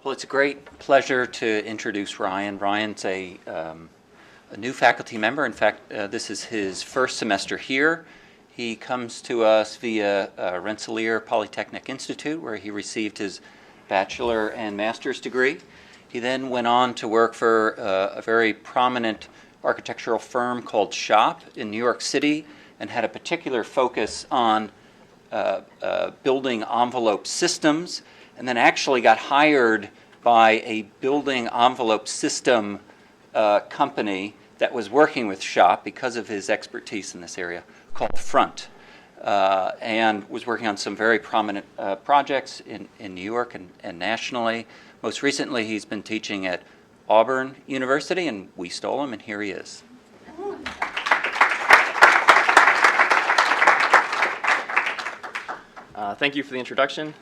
Well, it's a great pleasure to introduce Ryan. Ryan's a new faculty member. In fact, this is his first semester here. He comes to us via Rensselaer Polytechnic Institute, where he received his bachelor and master's degree. He then went on to work for a very prominent architectural firm called Shop in New York City, and had a particular focus on building envelope systems, and then actually got hired by a building envelope system company that was working with Shop because of his expertise in this area, called Front, and was working on some very prominent projects in New York and nationally. Most recently, he's been teaching at Auburn University, and we stole him, and here he is. Thank you for the introduction.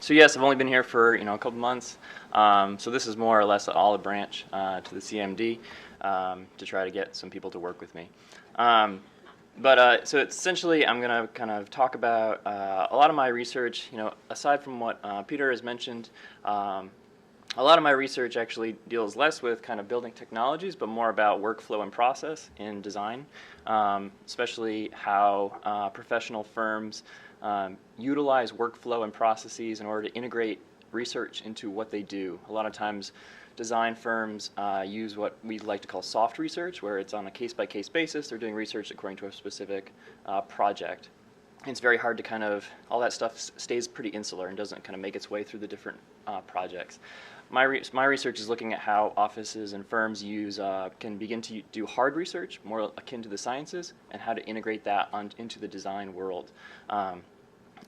So yes, I've only been here for a couple months. So this is more or less an olive branch to the CMD to try to get some people to work with me. So essentially, I'm going to kind of talk about a lot of my research. Aside from what Peter has mentioned, a lot of my research actually deals less with kind of building technologies, but more about workflow and process in design, especially how professional firms utilize workflow and processes in order to integrate research into what they do. A lot of times design firms use what we like to call soft research, where it's on a case-by-case basis. They're doing research according to a specific project. And it's very hard to kind of, all that stuff stays pretty insular and doesn't kind of make its way through the different projects. My research is looking at how offices and firms can begin to do hard research, more akin to the sciences, and how to integrate that into the design world.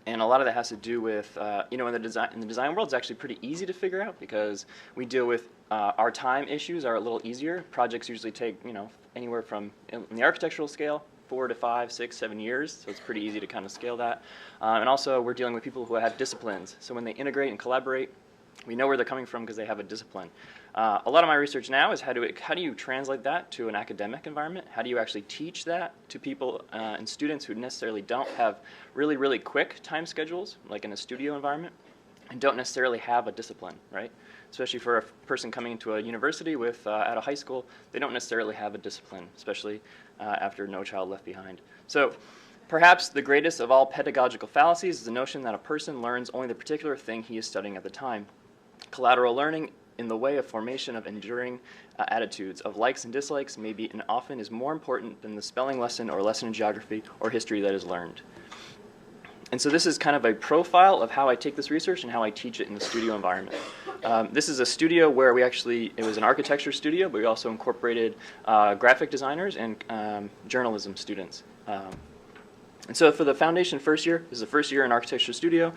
And a lot of that has to do with, in the design world, it's actually pretty easy to figure out because we deal with our time issues are a little easier. Projects usually take, anywhere from, in the architectural scale, 4 to 5, 6, 7 years, so it's pretty easy to kind of scale that. And also, we're dealing with people who have disciplines. So when they integrate and collaborate, we know where they're coming from because they have a discipline. A lot of my research now is how do you translate that to an academic environment? How do you actually teach that to people and students who necessarily don't have really, really quick time schedules, like in a studio environment, and don't necessarily have a discipline, right? Especially for a person coming into a university at a high school, they don't necessarily have a discipline, especially after No Child Left Behind. So perhaps the greatest of all pedagogical fallacies is the notion that a person learns only the particular thing he is studying at the time. Collateral learning in the way of formation of enduring attitudes of likes and dislikes may be and often is more important than the spelling lesson or lesson in geography or history that is learned. And so this is kind of a profile of how I take this research and how I teach it in the studio environment. This is a studio where it was an architecture studio, but we also incorporated graphic designers and journalism students. And so for the foundation first year, this is the first year in architecture studio,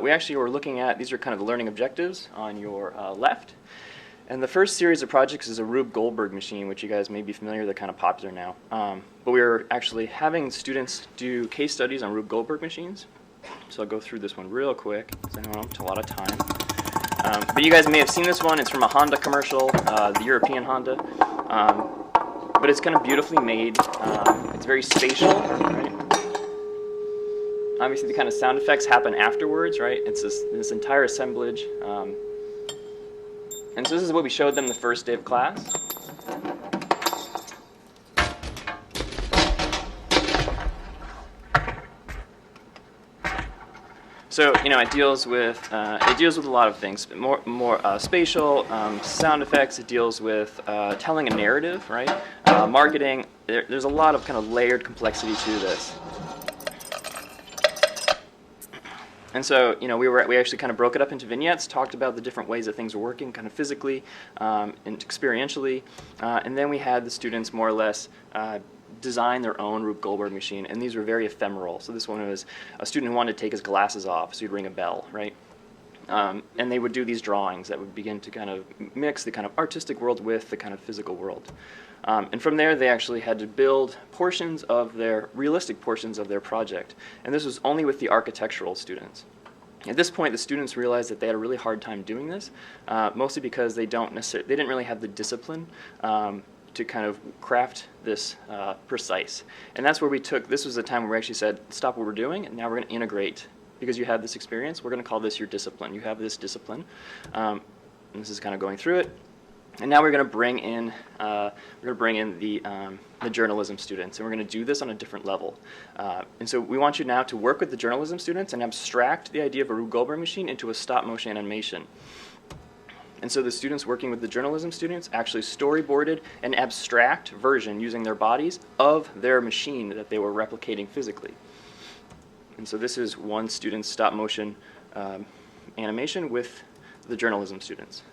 we actually were looking at, these are kind of the learning objectives on your left. And the first series of projects is a Rube Goldberg machine, which you guys may be familiar, they're kind of popular now. But we were actually having students do case studies on Rube Goldberg machines. So I'll go through this one real quick, because I know it's a lot of time. But you guys may have seen this one, it's from a Honda commercial, the European Honda. But it's kind of beautifully made, it's very spatial, right? Obviously, the kind of sound effects happen afterwards, right? It's this entire assemblage. And so this is what we showed them the first day of class. So it deals with a lot of things, more spatial sound effects. It deals with telling a narrative, right? Marketing. There's a lot of kind of layered complexity to this. And so, we actually kind of broke it up into vignettes, talked about the different ways that things were working, kind of physically and experientially, and then we had the students more or less design their own Rube Goldberg machine, and these were very ephemeral. So this one was a student who wanted to take his glasses off, so he'd ring a bell, right? And they would do these drawings that would begin to kind of mix the kind of artistic world with the kind of physical world. And from there, they actually had to build realistic portions of their project. And this was only with the architectural students. At this point, the students realized that they had a really hard time doing this, mostly because they didn't really have the discipline to kind of craft this precise. And that's where this was the time where we actually said, stop what we're doing, and now we're going to integrate because you have this experience, we're going to call this your discipline. You have this discipline. And this is kind of going through it. And now we're going to bring in the journalism students, and we're going to do this on a different level. And so we want you now to work with the journalism students and abstract the idea of a Rube Goldberg machine into a stop-motion animation. And so the students working with the journalism students actually storyboarded an abstract version using their bodies of their machine that they were replicating physically. And so this is one student's stop-motion animation with the journalism students.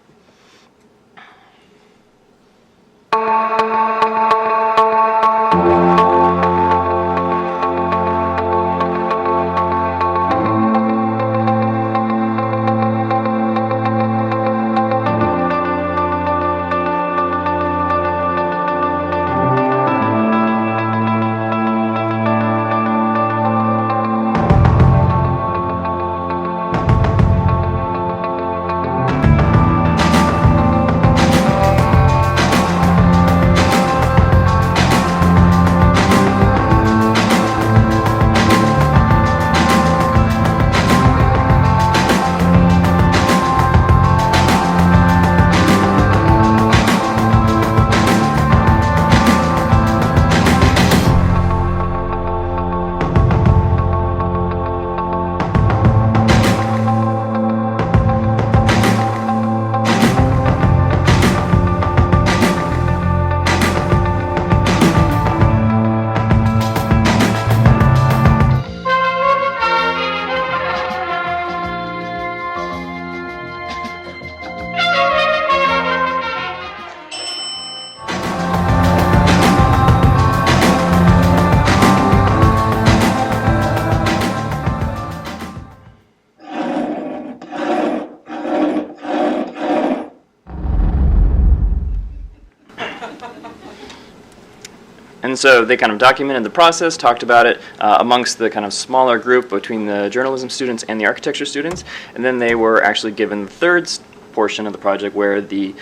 And so they kind of documented the process, talked about it amongst the kind of smaller group between the journalism students and the architecture students, and then they were actually given the third portion of the project where the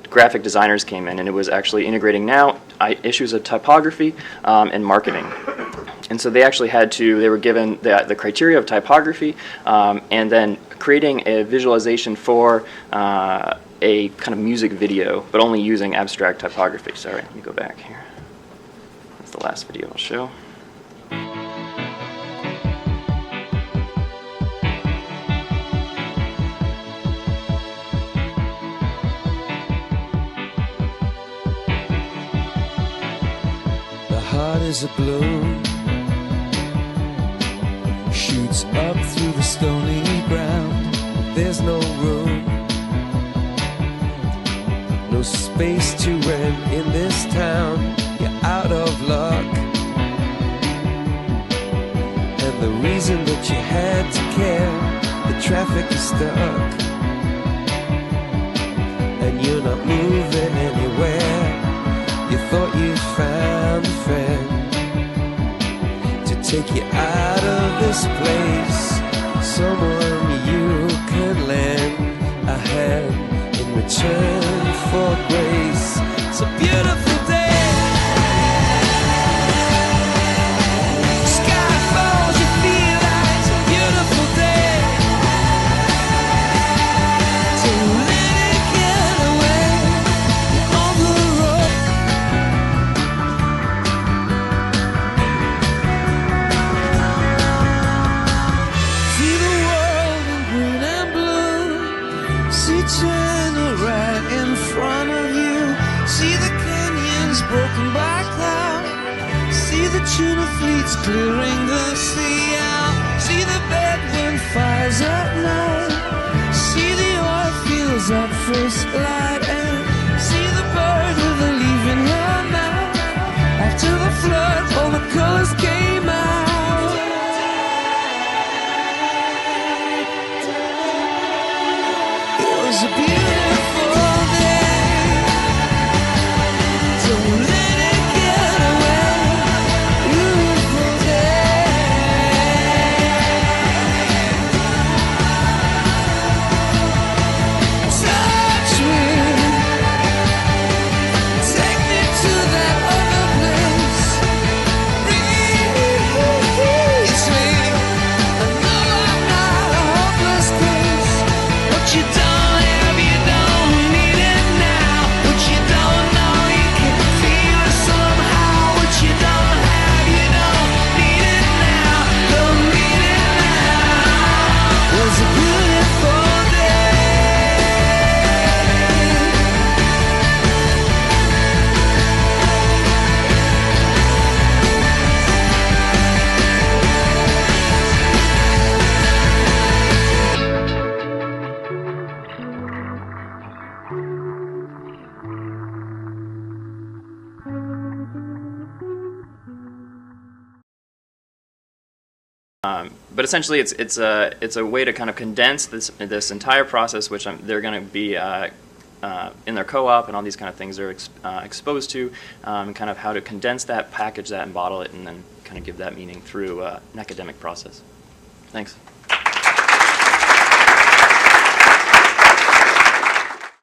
graphic designers came in, and it was actually integrating now issues of typography and marketing. And so they actually they were given the criteria of typography and then creating a visualization for a kind of music video, but only using abstract typography. Sorry, let me go back here. That's the last video I'll show. The heart is a balloon, shoots up through the stony ground. There's no room, no space to rent in this town. You're out of luck, and the reason that you had to care, the traffic is stuck, and you're not moving anywhere. You thought you'd found a friend to take you out of this place, someone you could lend a hand in return for grace. It's a beautiful day. Sky falls, you feel like it's a beautiful day. Don't let it get away. You're on the road. See the world in green and blue. See China right in front of you. See the canyons broken by cloud. See the tuna fleets clearing the sea out. See the bedroom fires at night. See the oil fields at first light. And see the bird with a leaf in her mouth. After the flood, all the colors came out. It was a beautiful day. Don't let it get away. Beautiful day. Touch me, take me to that other place. Release me. I know But essentially, it's a way to kind of condense this entire process, which they're going to be in their co-op and all these kind of things they're exposed to, and kind of how to condense that, package that, and bottle it, and then kind of give that meaning through an academic process. Thanks.